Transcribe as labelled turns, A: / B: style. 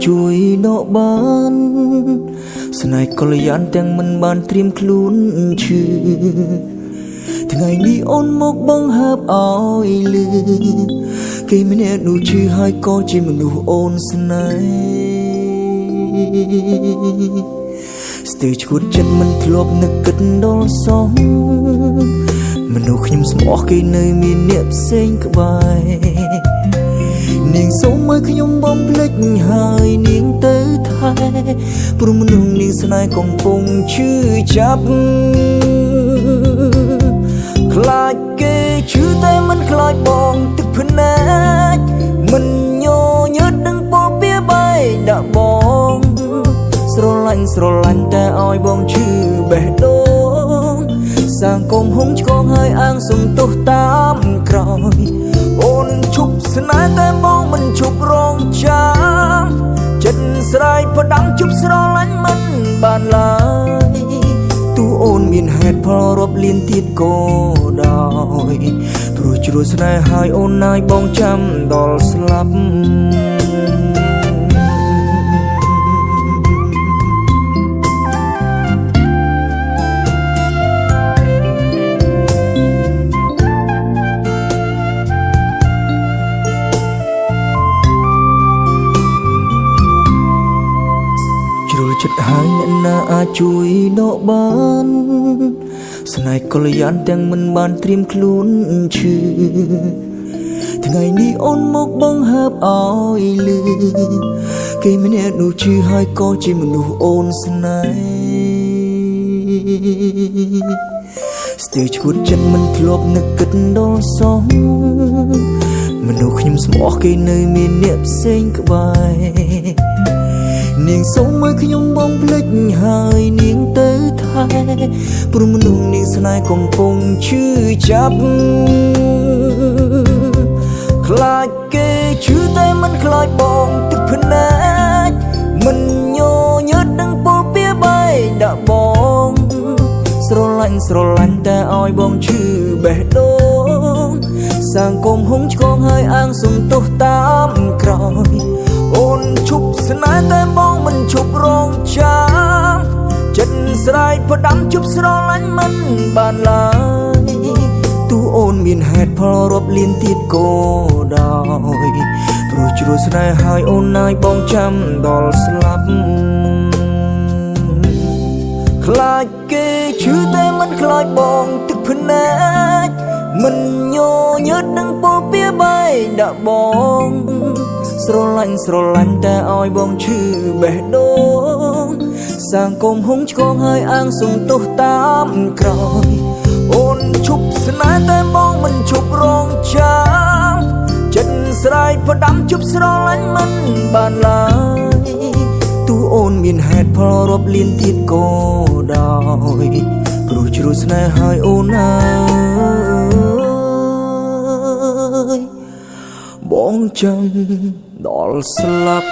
A: ជួយដកបានស្នេហ៍កល្យានទាំងមិនបានត្រៀមខ្លួនឈឺថ្ងៃនេះអូនមកបង្ហើបឲ្យលឺគេម្នាក់នោះឈឺហើយក៏ជាមនុស្សអូនស្នេហ៍ស្ទើរឈួតចិត្តមិនធ្លាប់នឹកគិតដល់សោះមនុស្សខ្ញុំស្មោះគេនៅមានអ្នកផ្សេងក្បែរនាងសូមឲ្យខ្ញុំបំភ្លេចហើយនាងទៅថែព្រោះមនុស្សនាងស្នេហ៍កំពុងឈឺចាប់ខ្លាចគេឈឺតែមិនខ្លាចបងទឹកភ្នែកមិនញញើតនឹងពោពាបែកដាក់បងស្រឡាញ់តែឲ្យបងឈឺបេះដូងសាងកំហុងឆ្កងហើយអាងសំទោសតាមក្រោយអូនឈប់ស្នេហ៍តែបងមិនឈប់រងចាំចិត្តស្រ័យផ្ដាំជប់ស្រឡាញ់មិនបានឡើយទោះអូនមានហេតុផលរាប់លានទៀតក៏ដោយព្រោះជ្រួលស្នេហ៍ហើយអូនណាយបងចាំដល់ស្លាប់ចិត្តហើយអ្នកណាអាចជួយដកបានស្នេហ៍កល្យានទាំងមិនបានត្រៀមខ្លួនឈឺថ្ងៃនេះអូនមកបង្ហើបឲ្យលឺគេម្នាក់នោះឈឺហើយក៏ជាមនុស្សអូនស្នេហ៍ស្ទើរឈួតចិត្តមិនធ្លាប់នឹកគិតដល់សោះមនុស្សខ្ញុំស្មោះគេនៅមានអ្នកផ្សេងក្បែរនាងសូមឲ្យខ្ញុំបំភ្លេចហើយនាងទៅថែព្រោះមនុស្សនាងស្នេហ៍កំពុងឈឺចាប់ខ្លាចគេឈឺតែមិនខ្លាចបងទឹកភ្នែកមិនញញើតនឹងពោពាបែកដាក់បងស្រឡាញ់តែឲ្យបងឈឺបេះដូងសាងកំហុងឆ្កងហើយអាងសំទោសតាមក្រោយអូនឈប់ស្នេហ៍តែបងមិនឈប់រងចាំចិត្តស្រ័យផ្ដាំជប់ស្រឡាញ់មិនបានឡើយទោះអូនមានហេតុផលរាប់លានទៀតក៏ដោយព្រោះជ្រួលស្នេហ៍ហើយអូនណាយបងចាំដល់ស្លាប់ខ្លាចគេឈឺតែមិនខ្លាចបងទឹកភ្នែកមិនញញើតនឹងពោពាបែកដាក់បងស្រឡាញ់តែឲ្យបងឈឺបេះដូងសាងកំហុងឆ្កងហើយអាងសំទោសតាមក្រោយអូនឈប់ស្នេហ៍តែបងមិនឈប់រងចាំចិត្តស្រ័យផ្ដាំជប់ស្រឡាញ់មិនបានឡើយទោះអូនមានហេតុផលរាប់លានទៀតក៏ដោយព្រោះជ្រួលស្នេហ៍ហើយអូនណាបងចាំដល់ស្លាប់